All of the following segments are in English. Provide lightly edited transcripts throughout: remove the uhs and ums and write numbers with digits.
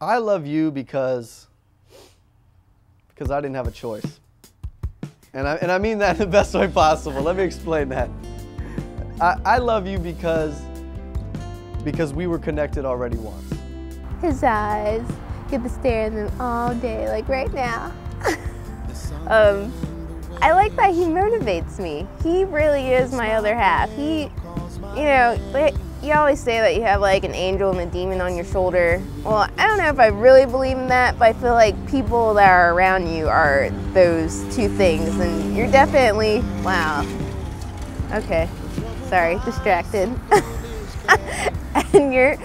I love you because I didn't have a choice. And I mean that in the best way possible. Let me explain that. I love you because we were connected already once. His eyes, get to stare at them all day, like right now. I like that he motivates me. He really is my other half. He, you know, you always say that you have like an angel and a demon on your shoulder. Well, I don't know if I really believe in that, but I feel like people that are around you are those two things, and you're definitely, wow. Okay, sorry, distracted. And you're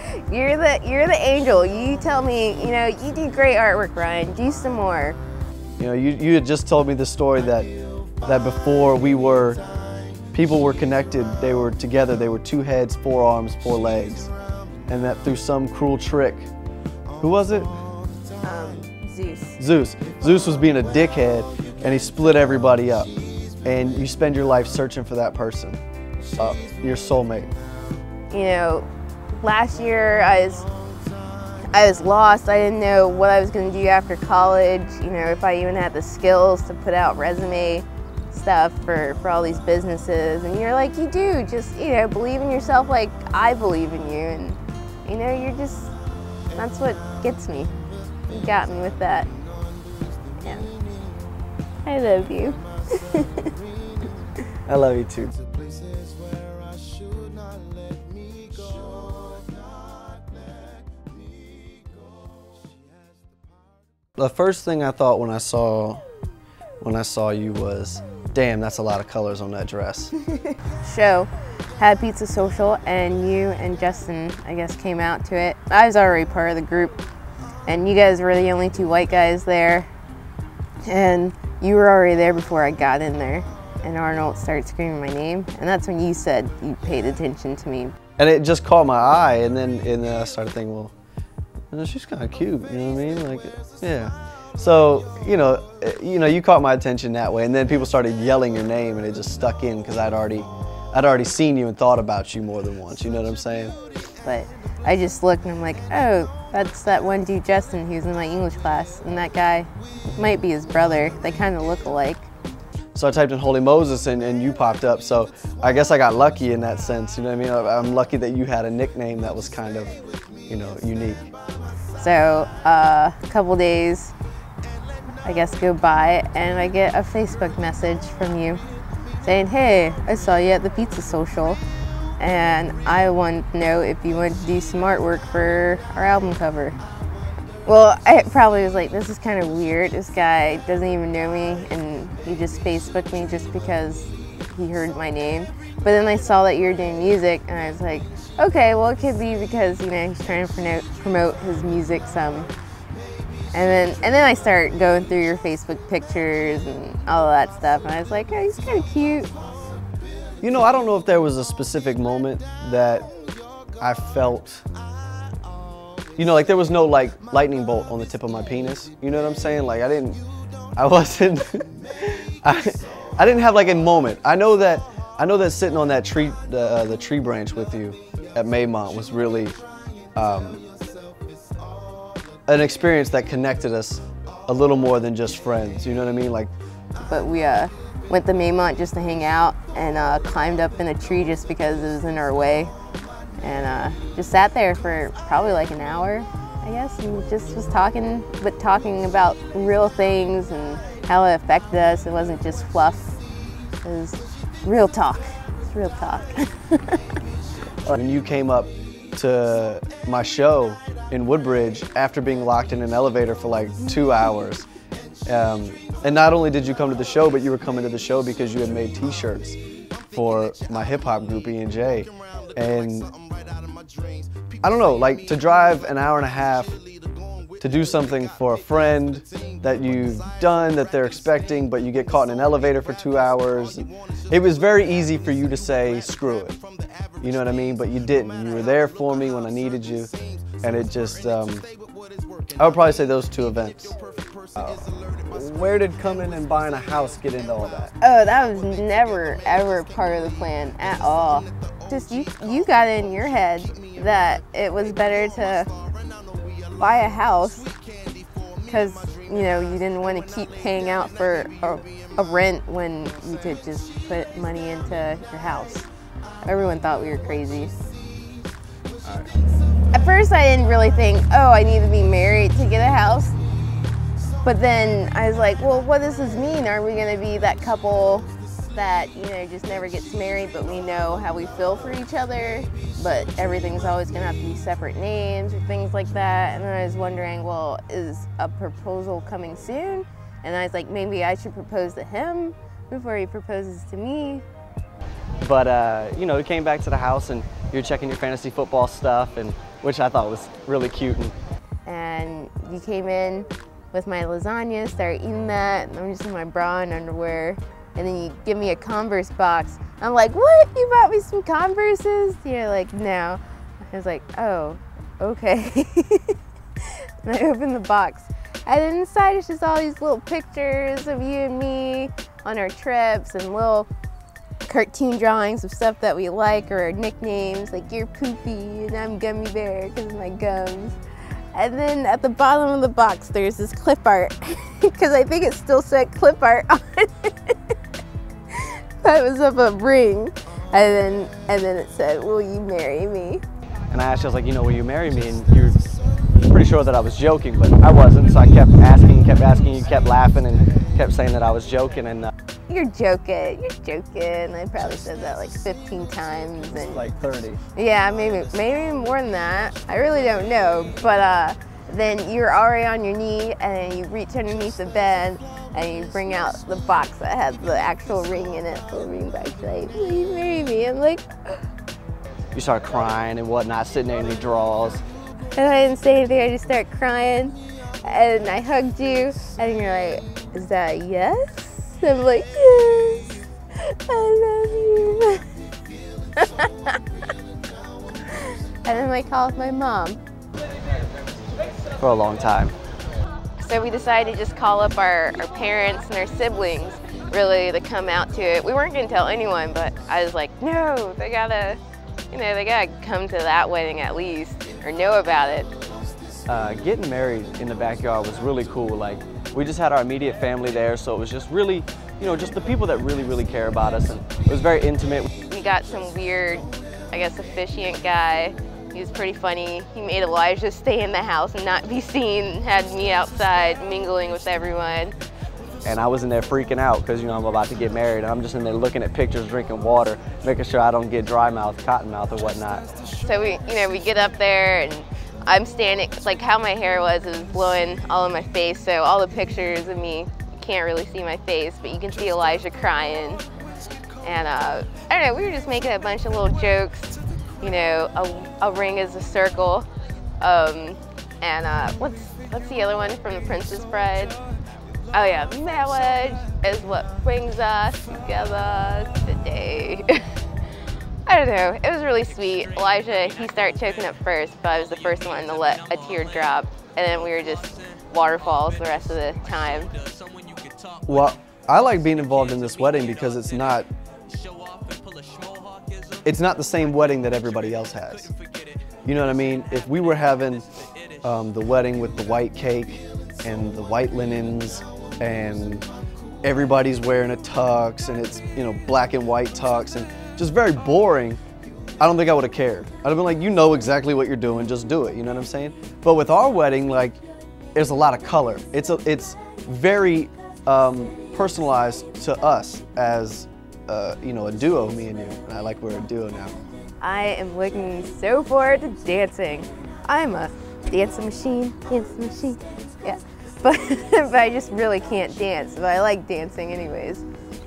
the angel. You tell me, you know, you do great artwork, Ryan. Do some more. You know, you had just told me the story that before people were connected, they were together, they were 2 heads, 4 arms, 4 legs. And that through some cruel trick, who was it? Zeus. Zeus was being a dickhead, and he split everybody up. And you spend your life searching for that person, your soulmate. You know, last year I was lost. I didn't know what I was going to do after college, you know, if I even had the skills to put out resume stuff for all these businesses. And you're like, you do, just, you know, believe in yourself like I believe in you. And, you know, that's what gets me. You got me with that. Yeah. I love you. I love you too. The first thing I thought when I saw you was, damn, that's a lot of colors on that dress. Show had Pizza Social, and you and Justin, I guess, came out to it. I was already part of the group, and you guys were the only 2 white guys there, and you were already there before I got in there, and Arnold started screaming my name, and that's when you said you paid attention to me. And it just caught my eye, and then I started thinking, well, she's kind of cute, you know what I mean? Like, yeah. So, you know, you caught my attention that way, and then people started yelling your name, and it just stuck in because I'd already seen you and thought about you more than once. You know what I'm saying? But I just looked and I'm like, oh, that's that one dude, Justin, who's in my English class, and that guy might be his brother. They kind of look alike. So I typed in Holy Moses, and you popped up. So I guess I got lucky in that sense. You know what I mean? I'm lucky that you had a nickname that was kind of, you know, unique. So a couple days, I guess, go by, and I get a Facebook message from you saying, hey, I saw you at the Pizza Social, and I want to know if you want to do some artwork for our album cover. Well, I probably was like, this is kind of weird. This guy doesn't even know me, and he just Facebooked me just because he heard my name. But then I saw that you were doing music, and I was like, okay, well, it could be because, you know, he's trying to promote his music some. And then I start going through your Facebook pictures and all of that stuff, and I was like, oh, he's kind of cute. You know, I don't know if there was a specific moment that I felt, you know, like there was no like lightning bolt on the tip of my penis. You know what I'm saying? Like I didn't have like a moment. I know that sitting on that tree, the tree branch with you at Maymont was really an experience that connected us a little more than just friends. You know what I mean? Like, but we went to Maymont just to hang out, and climbed up in a tree just because it was in our way, and just sat there for probably like an hour, I guess, and just was talking about real things and how it affected us. It wasn't just fluff. It was real talk. It's real talk. When you came up to my show in Woodbridge after being locked in an elevator for like 2 hours, and not only did you come to the show, but you were coming to the show because you had made t-shirts for my hip-hop group E&J. And I don't know, like to drive an hour and a half to do something for a friend that you've done, that they're expecting, but you get caught in an elevator for 2 hours. It was very easy for you to say, screw it. You know what I mean? But you didn't. You were there for me when I needed you. And it just, I would probably say those 2 events. Where did coming and buying a house get into all that? Oh, that was never, ever part of the plan at all. Just you got in your head that it was better to buy a house because, you know, you didn't want to keep paying out for a rent when you could just put money into your house. Everyone thought we were crazy. At first I didn't really think, oh, I need to be married to get a house. But then I was like, well, what does this mean? Are we going to be that couple that, you know, just never gets married, but we know how we feel for each other, but everything's always going to have to be separate names or things like that? And then I was wondering, well, is a proposal coming soon? And I was like, maybe I should propose to him before he proposes to me. But, you know, we came back to the house and you're checking your fantasy football stuff, and which I thought was really cute. And you came in with my lasagna, started eating that, and I'm just in my bra and underwear. And then you give me a Converse box. I'm like, what? You bought me some Converses? You're like, no. I was like, oh, okay. And I opened the box. And then inside it's just all these little pictures of you and me on our trips and little cartoon drawings of stuff that we like, or our nicknames, like you're Poopy and I'm Gummy Bear because of my gums. And then at the bottom of the box there's this clip art, because I think it still said clip art on it. That was of a ring, and then it said, will you marry me? And I asked, I was like, you know, will you marry me? And you're pretty sure that I was joking, but I wasn't, so I kept asking, you kept laughing and kept saying that I was joking. And you're joking. I probably said that like 15 times. And like 30. Yeah, maybe more than that. I really don't know. But then you're already on your knee and you reach underneath the bed and you bring out the box that has the actual ring in it. The ring box, like, will you marry me? I'm like, you start crying and whatnot, sitting there in your drawers. And I didn't say anything, I just started crying. And I hugged you and you're like, is that a yes? I'm like, yes, I love you. And then I called my mom. For a long time. So we decided to just call up our parents and our siblings, really, to come out to it. We weren't gonna tell anyone, but I was like, no, they gotta come to that wedding at least, or know about it. Getting married in the backyard was really cool. Like, we just had our immediate family there, so it was just really, you know, just the people that really care about us, and it was very intimate. We got some weird, I guess, officiant guy. He was pretty funny. He made Elijah stay in the house and not be seen, had me outside mingling with everyone. And I was in there freaking out because, you know, I'm about to get married, and I'm just in there looking at pictures, drinking water, making sure I don't get dry mouth, cotton mouth or whatnot. So we get up there and I'm standing, like how my hair was, it was blowing all in my face, so all the pictures of me, you can't really see my face, but you can see Elijah crying. And I don't know, we were just making a bunch of little jokes. You know, a ring is a circle. And what's the other one from The Princess Bride? Oh yeah, marriage is what brings us together today. I don't know, it was really sweet. Elijah, he started choking up first, but I was the first one to let a tear drop. And then we were just waterfalls the rest of the time. Well, I like being involved in this wedding because it's not the same wedding that everybody else has. You know what I mean? If we were having the wedding with the white cake and the white linens and everybody's wearing a tux and it's, you know, black and white tux and just very boring, I don't think I would have cared. I'd have been like, you know exactly what you're doing, just do it, you know what I'm saying? But with our wedding, like, there's a lot of color. It's very personalized to us as you know, a duo, me and you. And I like we're a duo now. I am looking so forward to dancing. I'm a dancing machine, yeah. But I just really can't dance, but I like dancing anyways.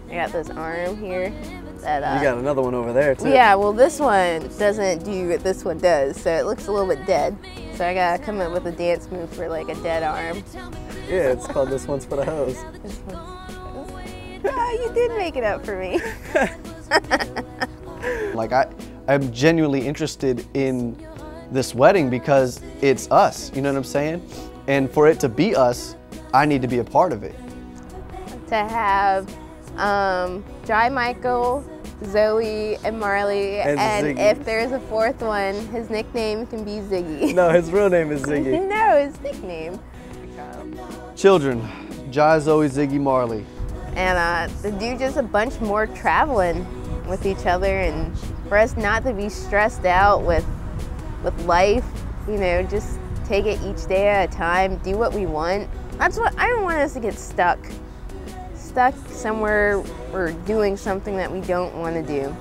I got this arm here. That, you got another one over there too. Yeah, well this one doesn't do what this one does, so it looks a little bit dead. So I gotta come up with a dance move for like a dead arm. Yeah, it's called This One's for the Hose. Oh, you did make it up for me. Like, I'm genuinely interested in this wedding because it's us, you know what I'm saying? And for it to be us, I need to be a part of it. To have Jai, Michael, Zoe, and Marley. And Ziggy. If there's a fourth one, his nickname can be Ziggy. No, his real name is Ziggy. No, his nickname. Children, Jai, Zoe, Ziggy, Marley. And to do just a bunch more traveling with each other, and for us not to be stressed out with life, you know, just take it each day at a time, do what we want. That's what, I don't want us to get stuck somewhere or doing something that we don't want to do.